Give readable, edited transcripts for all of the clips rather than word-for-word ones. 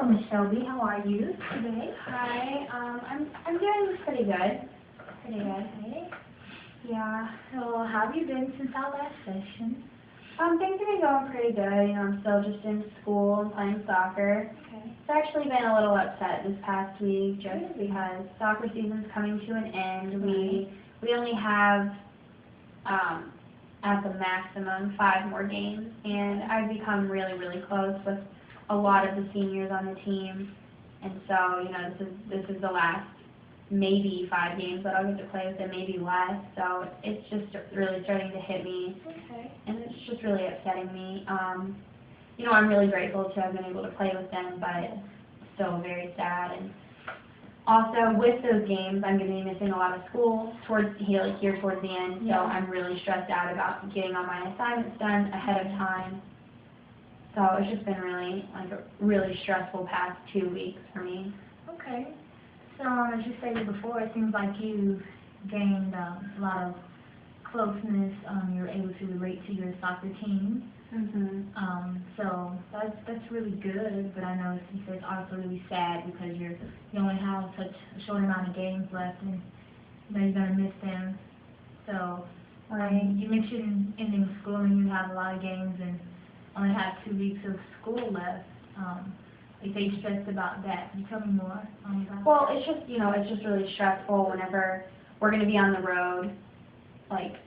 Hello, Miss Shelby. How are you today? Hi, I'm doing pretty good. Pretty good. Okay. Yeah. So, how have you been since our last session? Things have been going pretty good. I'm still just in school and playing soccer. Okay. It's actually been a little upset this past week just because soccer season's coming to an end. We only have at the maximum 5 more games, and I've become really, really close with a lot of the seniors on the team. And so, this is the last maybe 5 games that I'll get to play with them, maybe less. So it's just really starting to hit me, Okay. and it's just really upsetting me. I'm really grateful to have been able to play with them, but still very sad. And also with those games, I'm going to be missing a lot of school here towards the end. So I'm really stressed out about getting all my assignments done ahead of time. So it's just been really a really stressful past 2 weeks for me. Okay. So, as you stated before, it seems like you've gained a lot of closeness. You're able to relate to your soccer team. So that's really good. But I know it's also really sad because you only have such a short amount of games left, and you're gonna miss them. So you mentioned ending school, and you have a lot of games, and only have 2 weeks of school left. You say you're stressed about that. Can you tell me more about Well, it's just really stressful whenever we're going to be on the road, like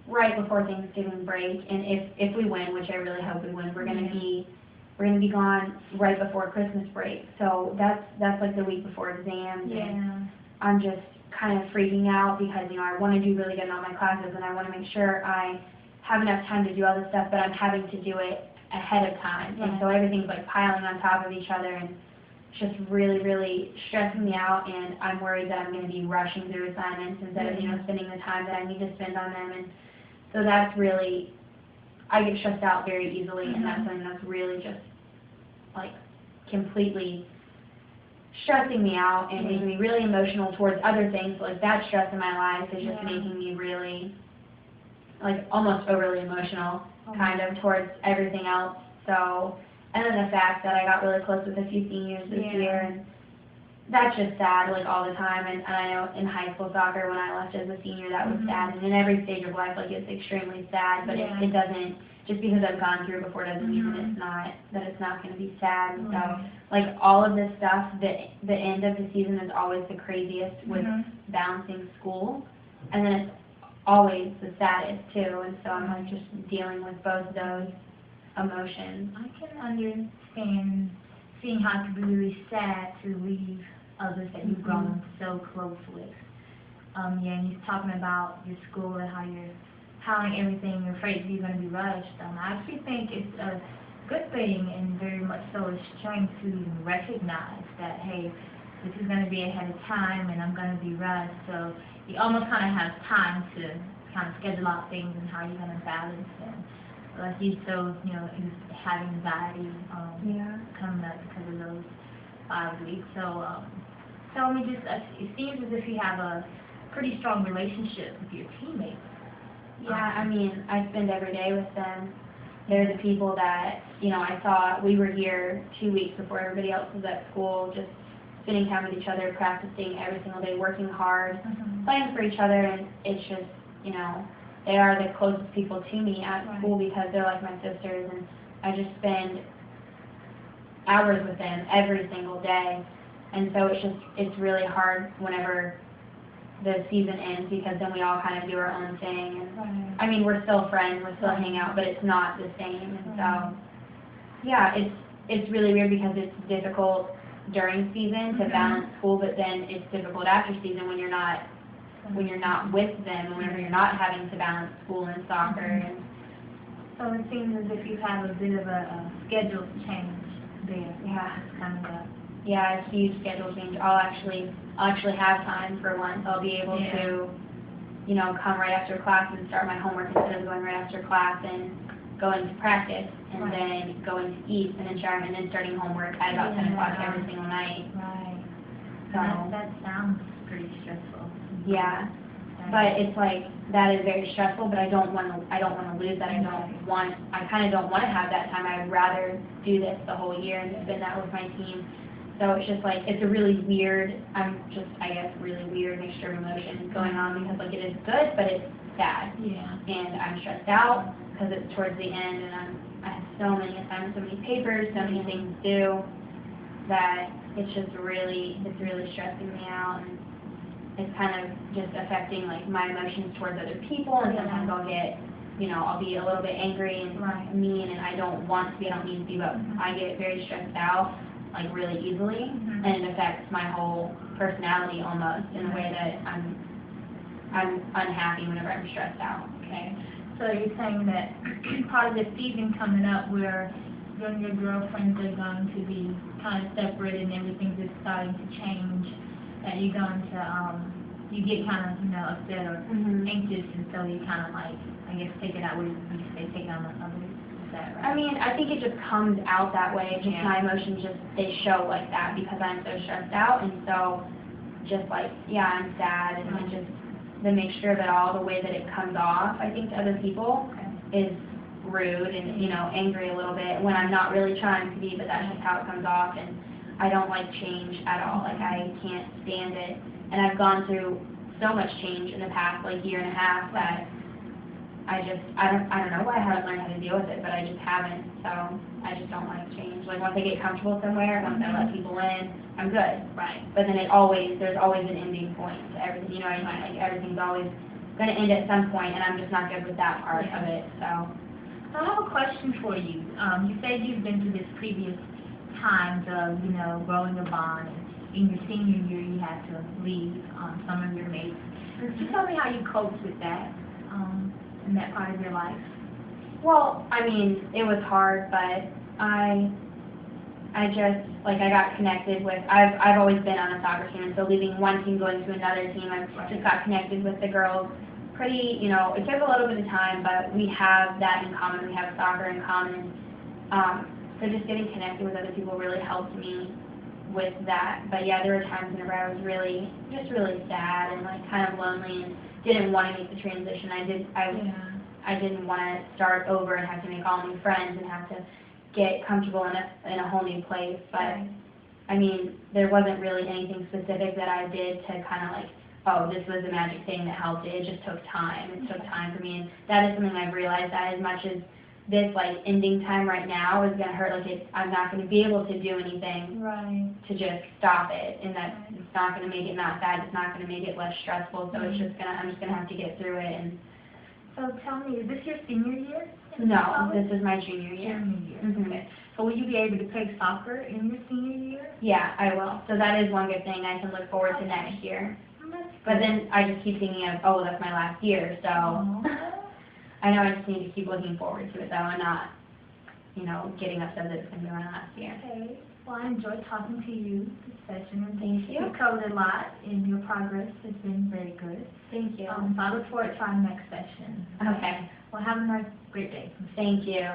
right before Thanksgiving break, and if we win, which I really hope we win, we're going to be gone right before Christmas break. So that's like the week before exams. Yeah. And I'm just kind of freaking out because I want to do really good in all my classes, and I want to make sure I have enough time to do all this stuff, but I'm having to do it ahead of time, and so everything's like piling on top of each other, and it's just really, really stressing me out, and I'm worried that I'm going to be rushing through assignments instead of, spending the time that I need to spend on them, and so that's really, I get stressed out very easily, and that's something that's really just, like, completely stressing me out and making me really emotional towards other things. Like, that stress in my life is just making me really, like, almost overly emotional kind of towards everything else. So, and then the fact that I got really close with a few seniors this year, and that's just sad, like, all the time. And I know in high school soccer, when I left as a senior, that was sad. And in every stage of life, like, it's extremely sad, but it doesn't, just because I've gone through it before doesn't mean that it's not going to be sad. And so, like, all of this stuff, the end of the season is always the craziest with balancing school, and then it's always the saddest too, and so I'm like just dealing with both of those emotions. I can understand seeing how it could be really sad to leave others that you've grown so close with. And you're talking about your school and how you're handling everything, you're afraid you're going to be rushed. I actually think it's a good thing, and very much so a strength to even recognize that, hey, this is going to be ahead of time, and I'm going to be rushed. So you almost kind of have time to kind of schedule out things and how you're going to balance them. Like you have anxiety coming up because of those 5 weeks. So tell me, it seems as if you have a pretty strong relationship with your teammates. Yeah, I mean, I spend every day with them. They're the people that, I saw. We were here 2 weeks before everybody else was at school, just spending time with each other, practicing every single day, working hard, playing for each other, and it's just, they are the closest people to me at school because they're like my sisters, and I just spend hours with them every single day, and so it's really hard whenever the season ends because then we all kind of do our own thing, and I mean, we're still friends, we're still hang out, but it's not the same, and so, yeah, it's really weird because it's difficult during season to balance school, but then it's difficult after season when you're not with them, and whenever you're not having to balance school and soccer. And so it seems as if you have a bit of a schedule change there. Coming up. Yeah, a huge schedule change. I'll actually have time for once. I'll be able to, come right after class and start my homework instead of going right after class and going to practice, and then going to eat, and then showering, and then starting homework at about 10 o'clock every single night. Right. So that sounds pretty stressful. Yeah, but it's like that is very stressful. But I don't want to lose that. I kind of don't want to have that time. I'd rather do this the whole year and spend that with my team. So it's just like, it's a really weird, I guess, really weird mixture of emotions going on because like it is good, but it's sad. Yeah. And I'm stressed out because it's towards the end and I have so many assignments, so many papers, so many things to do that it's really stressing me out. And it's kind of just affecting like my emotions towards other people, and sometimes I'll get, I'll be a little bit angry and mean, and I don't want to be, I don't need to be, but I get very stressed out like really easily, and it affects my whole personality almost in a way that I'm unhappy whenever I'm stressed out. Okay. So you're saying that part of the season coming up where you and your girlfriends are going to be kind of separated and everything's just starting to change, that you're going to, you get kind of, upset or anxious, and so you kind of like, I guess, take it out with, you say, take it on others. Is that right? I mean, I think it just comes out that way. Just my emotions they show like that because I'm so stressed out, and so just like, I'm sad, and just the mixture of it all, the way that it comes off, I think, to other people is rude and, angry a little bit when I'm not really trying to be, but that's just how it comes off, and I don't like change at all. Like, I can't stand it, and I've gone through so much change in the past, like, year and a half that I don't know why I haven't learned how to deal with it, but I just haven't, so I just don't like change. Like, once I get comfortable somewhere, once I let people in, I'm good. Right. But then there's always an ending point to everything, you know what I mean? Like, everything's always going to end at some point, and I'm just not good with that part of it, so. So I have a question for you. You said you've been through this previous times of, growing a bond, and in your senior year you had to leave some of your mates. Can you tell me how you coped with that in that part of your life? Well, I mean, it was hard, but I just, like, I got connected with, I've always been on a soccer team, and so leaving one team, going to another team, I just got connected with the girls pretty, it took a little bit of time, but we have that in common. We have soccer in common. So just getting connected with other people really helped me with that. But yeah, there were times whenever I was really sad and like kind of lonely and didn't want to make the transition. I didn't want to start over and have to make all new friends and have to get comfortable in a whole new place. But I mean, there wasn't really anything specific that I did to kind of like, oh, this was the magic thing that helped it. It just took time. It took time for me, and that is something I've realized, that as much as this like ending time right now is going to hurt, like I'm not going to be able to do anything to just stop it, and that it's not going to make it not bad. It's not going to make it less stressful. So I'm just going to have to get through it. And so tell me, is this your senior year? No, this is my junior year. Okay. So will you be able to play soccer in your senior year? Yeah, I will. So that is one good thing I can look forward to next year. But then I just keep thinking of, oh, that's my last year, so I know I just need to keep looking forward to it, though, and not, getting upset that it's going to be my last year. Okay. Well, I enjoyed talking to you this session, and thank you. You covered a lot, and your progress has been very good. Thank you. So I look forward to our next session. Okay. Well, have a great day. Thank you.